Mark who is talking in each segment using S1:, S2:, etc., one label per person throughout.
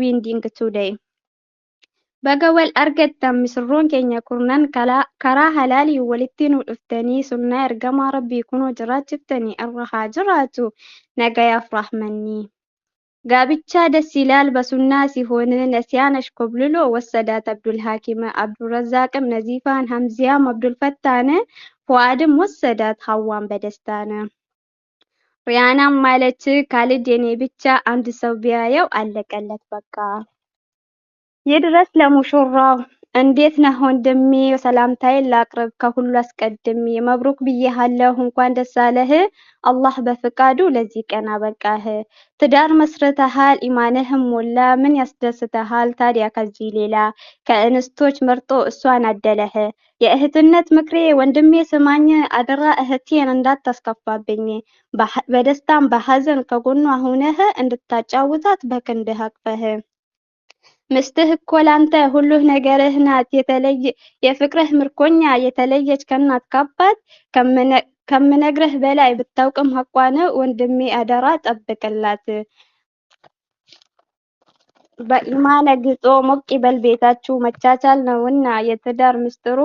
S1: winning today. Baga wal argattan misirroon keenya kurnan karaa halaalii walitti nu dhuftanii sunnaa ergamaa rabbii kunoo jiraachiftanii irra haa jiraatu nagayaaf rahmanni. ጋብቻ ደስ ይላል በሱና ሲሆን ነሲያን አሽኮብልሎ ወሰዳት አብዱል ሐኪም አብዱረዛቅም ነዚፋን ሐምዚያም አብዱል ፈታነ ፉአድም ወሰዳት ሐዋን በደስታነ ሪያናም ማለች ካልድ የኔ ብቻ አንድ ሰው ቢያየው አለቀለት በቃ ይድረስ ለሙሽራው እንዴት ነህ ወንድሜ ሰላምታዬን ላቅርብ ከሁሉ አስቀድሜ መብሩክ ብዬሃለሁ እንኳን ደስ አለህ አላህ በፍቃዱ ለዚህ ቀን አበቃህ ትዳር መስርተሃል ኢማንህም ሞላ ምን ያስደስተሃል ታዲያ ከዚህ ሌላ ከእንስቶች መርጦ እሷን አደለህ የእህትነት ምክሬ ወንድሜ ስማኝ አደራ እህቴን እንዳታስከፋብኝ በደስታም በሐዘን ከጎኗ ሆነህ እንድታጫውታት በክንድህ አቅፈህ ምስትህ እኮ ላንተ ሁሉህ ነገርህ ናት የተለየ የፍቅርህ ምርኮኛ የተለየች ከናት ካባት ከምነግርህ በላይ ብታውቅም ሐቋን ወንድሜ አደራ ጠብቅላት በኢማን ግጦ ሞቅ ይበል ቤታችሁ መቻቻል ነውና የትዳር ምስጢሩ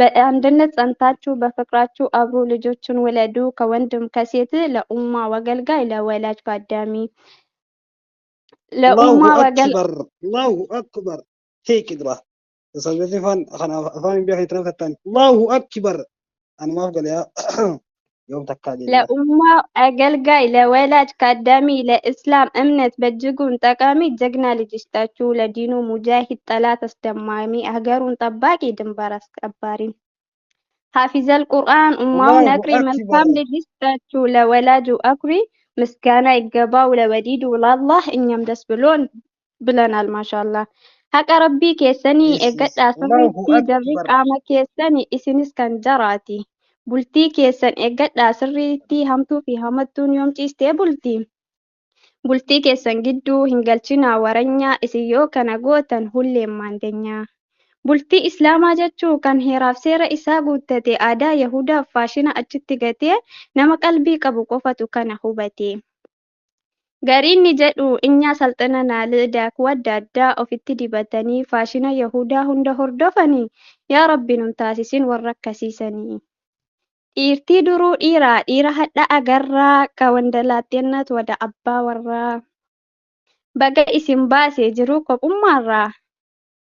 S1: በአንድነት ጸንታችሁ በፍቅራችሁ አብሮ ልጆችን ወለዱ ከወንድም ከሴት ለኡማ ወገልጋይ ለወላጅ ካዳሚ
S2: الله أكبر الله أكبر هيك إدرا تصدقني فان بيحي تنفت الثاني الله أكبر أنا ما أفضل يا يوم تكالي
S1: لأمة أقلقاي لولاج كادامي لإسلام أمنت بجقون تقامي جقنا لجشتاچو لدينو مجاهد 3 استمامي أهقرون طباقي دنبارس كبارين حافظ القرآن أمه نكري من كام لجشتاچو لولاجو أكري مسكانا يقباو لوديدو لله إن يمدس بلنال ما شاء الله حق ربي كيساني إقد أسرتي درق آما كيساني إسنس كان جراتي بلتي كيسان إقد أسرتي همتو في همتون يوم تيستي بلتي كيسان جدو هنجلچنا ورنيا إسيو كان قوتن هولي ماندنيا بلتي إسلاما جاتشو كان هيراف سيرا إسا قوتتي آدا يهودا فاشنا أجتغتي نما قلبي قبو قفتو كان حوبتي Gariin ni jedhu inya salxanana lidaa wadda addaa ofitti dibatanii faashina Yahudaa hunda hordofanii yaa Rabbi nun taasisin warra akkasiisanii. Dhiirtii duruu dhiira hadha agarraa ka wandalaattennat wada abbaa warraa. Baga isin baase jiruu kophummaarraa.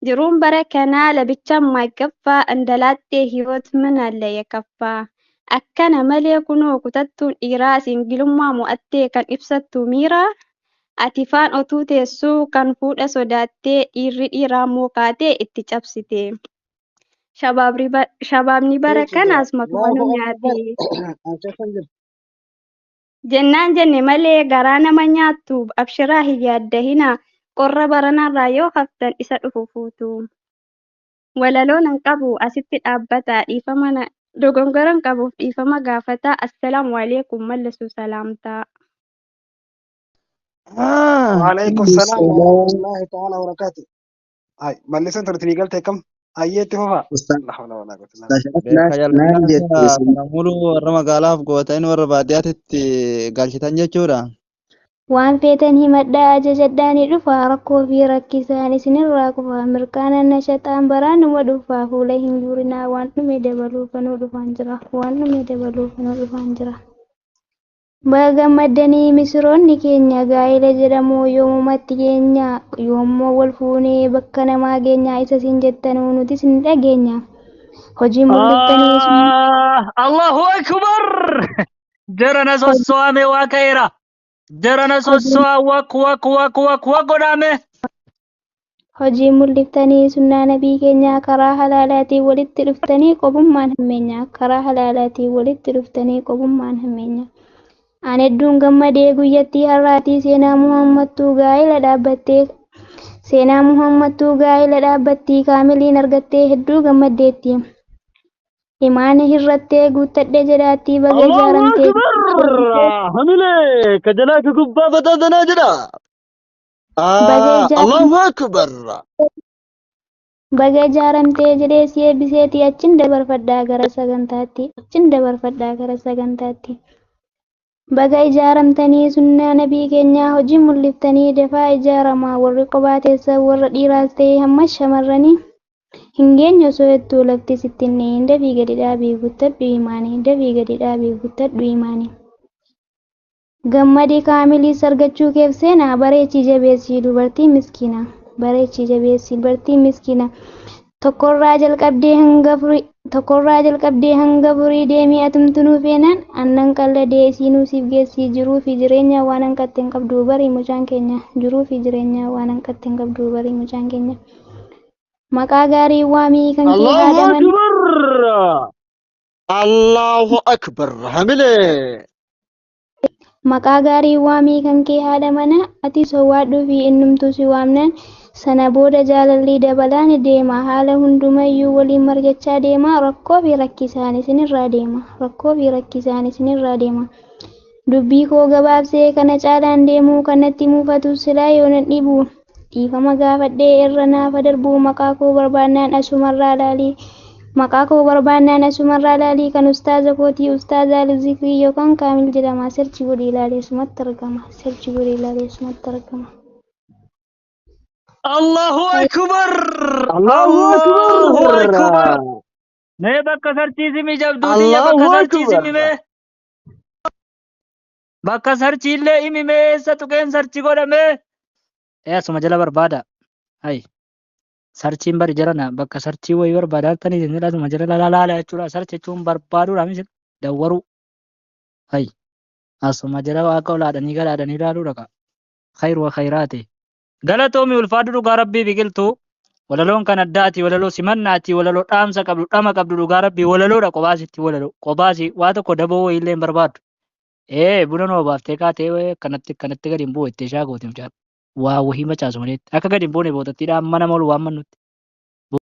S1: Jiruun bara kanaa labichaan maaggaffaa andalaattee hiyoot minaalle yakaffaa. Akkana malee kunoo kutattuun dhiiraa singilummaa mo'attee kan ibsattu miiraa ati faan otuu teessuu kan fuudha sodaattee dhiirri dhiiraa mookaatee itti cabsite. Shabaabni bara kanaas makamanuu nyaate. Jennaan jenne malee garaa nama nyaattu abshiraa hin yaaddahina qorra baranarraa yoo haftan isa dhufu fuutu. Walaloon hin qabu asitti dhaabbata dhiifama dogongoran qabuuf dhiifama gaafata assalaamu alaykum mallisu salaamtaa
S2: وعليكم السلام ورحمة الله تعالى وبركاته هاي مليسن ترتني قلت كم أيتي فوها لا حول ولا قوة إلا بالله
S3: namulu warra magaalaaf gootan warra baadiyyaatti galchitan jechuudha.
S4: Waan feetan himadhaa ajajadhaanii dhufaa rakkoo fi rakkisaan isinirraa kufaa mirkaana nashaxaan baraanuma dhufaa fuula hin guurinaa waan dhume dabaluu fanuu dhufaan jira. Baga gammaddanii misiroonni keenya gaa'ela jedhamu yoomumatti keenya yoommoo wal fuunee bakka namaa geenyaa isa siin jettanuu nuti sin dhageenya. Hojii mul'iftanii
S5: Allahu akbar jarana sossoame waa ka'eera. Jarana sossoa wak godhame.
S4: Hojii mul'iftanii sunnaa nabii keenyaa karaa halaalaatiin walitti dhuftanii qobummaan hammeenya. Ani hedduun gammadee guyyattii har'aatii seenaa Muhammadtuu gaa'ela dhaabbattii kaamiliin argattee hedduu gammaddeetti. Imaana hirrattee guuttadhe jedhaatti baga ijaaramtee.
S5: Hamile kajalaa ka gubbaa batatanaa jedha. Allahu akbar.
S4: Baga ijaaramtee jedhee si eebbiseeti achin dabarfadhaa gara sagantaatti. Baga ijaaramtanii sunnaa nabii keenyaa hojii mul'iftanii dafaa ijaaramaa warri kophaa teessan warra dhiiraas ta'e hamma shamarranii hin geenye osoo hedduu lafti sittinne dafii gadi dhaabii guuttadhu imaanii dafii gadi dhaabii guuttadhu imaanii. Gammadii kaamiliis argachuu keef seenaa bareechii jabeessii dubartii miskiina bareechii jabeessii dubartii miskiina tokkorraa jalqabdee hanga furii deemee atumtunuu feenaan annan qalladee isiinuu siif geessii jiruu fi jireenya waan hanqatte hin qabdu barii mucaan keenya jiruu fi jireenya waan hanqatte hin qabdu barii mucaan keenya. Maqaa gaarii waamii kan kee
S5: Allahu
S4: haadaman
S5: Akbar. Allahu Akbar. Hamile.
S4: maqaa gaarii waamii kan kee haadha mana ati sowwaadhuu fi innumtuu si waamnan sana booda jaalalli dabalaan deema haala hundumayyuu waliin margachaa deema rakkoo fi rakkisaan isinirraa deema dubbii koo gabaabsee kana caalaan deemuu kanatti muufatu silaa yoonan dhibu dhiifama gaafadhee irra naafa darbuu maqaa koo barbaannaan asumarraa laalii kan ustaaza kootii ustaaza Alizikrii yookaan Kaamil jedhama sirchi godhii ilaalee sumatti argama.
S5: Allahu Akbar.
S3: Allahu
S5: Allahu
S3: Akbar.
S5: Akbar. Mee bakka sarchiisi mi jabduutiyya bakka
S3: Allahu
S5: sarchiisi
S3: Akbar.
S5: mi mee? Bakka sarchiillee himi mee eessa tuqeen sarchi godhame? Asuma jala barbaada. Hai. Sarchiin bari jarana bakka sarchii wayii barbaadaa tanii isin asuma jala laala jechuudha. Sarchi jechuun barbaaduudha misil dawwaruu. Hai. Asuma jala waaqa olaadhanii galaadhanii ilaaluudha ka. Khayru wa khayraati. Galatoomi ulfaadhu dhugaa rabbii biqiltuu. Walaloon kan addaati walaloo simannaati walaloo dhaamsa qabdu dhama qabdu dhugaa rabbii walaloodha qobaasitti walaloo qobaasi waa tokko daboo wayiillee hin barbaadu. Buna noo baaftee kaatee kanatti gadi hin bu'u itti shaagootiin jaal. Waa wahii macaasu malee akka gadi hin buune boodattiidhaan mana malu waan mannutti.